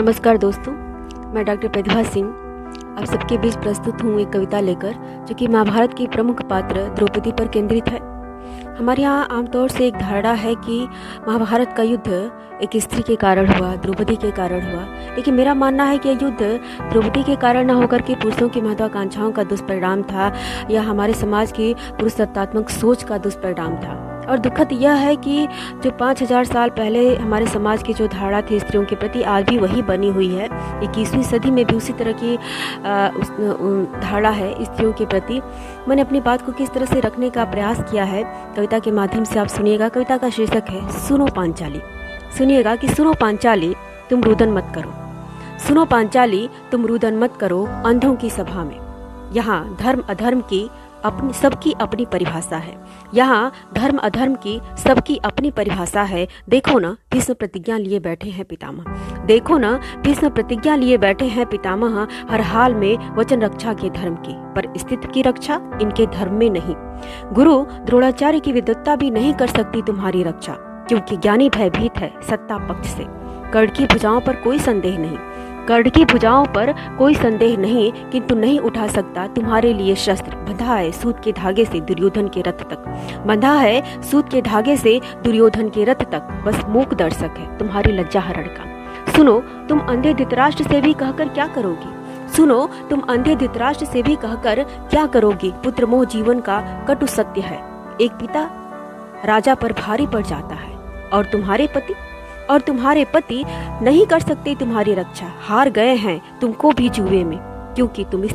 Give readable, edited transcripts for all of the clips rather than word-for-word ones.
नमस्कार दोस्तों, मैं डॉक्टर प्रतिभा सिंह आप सबके बीच प्रस्तुत हूँ एक कविता लेकर, जो कि महाभारत की प्रमुख पात्र द्रौपदी पर केंद्रित है। हमारे यहाँ आमतौर से एक धारणा है कि महाभारत का युद्ध एक स्त्री के कारण हुआ, द्रौपदी के कारण हुआ, लेकिन मेरा मानना है कि यह युद्ध द्रौपदी के कारण न होकर के पुरुषों की महत्वाकांक्षाओं का दुष्परिणाम था, या हमारे समाज की पुरुषत्वात्मक सोच का दुष्परिणाम था। और दुखद यह है कि जो 5000 साल पहले हमारे समाज की जो धारणा थी स्त्रियों के प्रति, आज भी वही बनी हुई है। 21वीं सदी में भी उसी तरह की धारणा है स्त्रियों के प्रति। मैंने अपनी बात को किस तरह से रखने का प्रयास किया है कविता के माध्यम से आप सुनिएगा। कविता का शीर्षक है सुनो पांचाली। सुनिएगा कि सुनो पांचाली तुम रुदन मत करो, सुनो पांचाली तुम रुदन मत करो अंधों की सभा में। यहाँ धर्म अधर्म की सबकी अपनी परिभाषा है, यहाँ धर्म अधर्म की सबकी अपनी परिभाषा है। देखो ना भीष्म प्रतिज्ञा लिए बैठे हैं पितामह, देखो ना भीष्म प्रतिज्ञा लिए बैठे हैं पितामह। हर हाल में वचन रक्षा के धर्म की, पर अस्तित्व की रक्षा इनके धर्म में नहीं। गुरु द्रोणाचार्य की विद्वत्ता भी नहीं कर सकती तुम्हारी रक्षा, क्योंकि ज्ञानी भयभीत है सत्ता पक्ष से। कर्ण की भुजाओं पर कोई संदेह नहीं, कर्ण की भुजाओं पर कोई संदेह नहीं, किंतु नहीं उठा सकता तुम्हारे लिए शस्त्र। बंधा है सूत के धागे से दुर्योधन के रथ तक, बंधा है सूत के धागे से दुर्योधन के रथ तक। बस मूक दर्शक है तुम्हारी लज्जा हरण का। सुनो तुम अंधे धृतराष्ट्र से भी कहकर क्या करोगी, सुनो तुम अंधे धृतराष्ट्र से भी कहकर क्या करोगी। पुत्र मोह जीवन का कटु सत्य है, एक पिता राजा पर भारी पड़ जाता है, और तुम्हारे पति नहीं कर सकते तुम्हारी रक्षा। हार गए हैं तुमको भी जुए में, क्योंकि तुम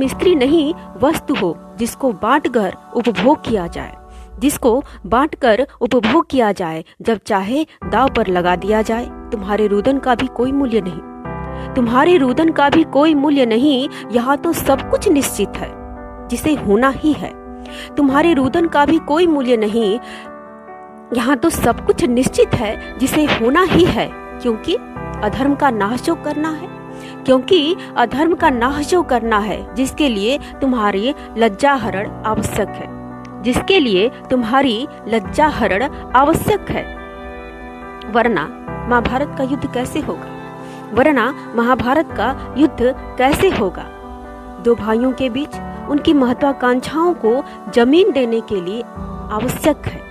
स्त्री नहीं वस्तु हो, जिसको बांटकर उपभोग किया जाए, जिसको बांटकर उपभोग किया जाए, जब चाहे दांव पर लगा दिया जाए। तुम्हारे रुदन का भी कोई मूल्य नहीं, तुम्हारे रुदन का भी कोई मूल्य नहीं। यहाँ तो सब कुछ निश्चित है जिसे होना ही है, तुम्हारे रुदन का भी कोई मूल्य नहीं। यहाँ तो सब कुछ निश्चित है जिसे होना ही है, क्योंकि अधर्म का नाश जो करना है, क्योंकि अधर्म का नाश जो करना है, जिसके लिए तुम्हारी लज्जा हरण आवश्यक है, जिसके लिए तुम्हारी लज्जा हरण आवश्यक है। वरना महाभारत का युद्ध कैसे होगा, वरना महाभारत का युद्ध कैसे होगा। दो भाइयों के बीच उनकी महत्वाकांक्षाओं को जमीन देने के लिए आवश्यक है,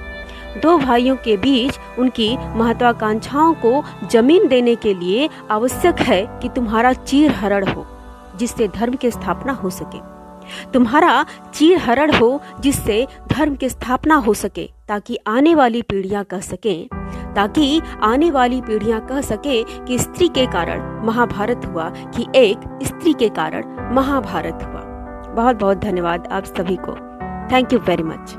दो भाइयों के बीच उनकी महत्वाकांक्षाओं को जमीन देने के लिए आवश्यक है कि तुम्हारा चीर हरण हो, जिससे धर्म की स्थापना हो सके, तुम्हारा चीर हरण हो जिससे धर्म की स्थापना हो सके, ताकि आने वाली पीढ़ियां कह सके कि स्त्री के कारण महाभारत हुआ, कि एक स्त्री के कारण महाभारत हुआ। बहुत बहुत धन्यवाद आप सभी को। Thank you very much.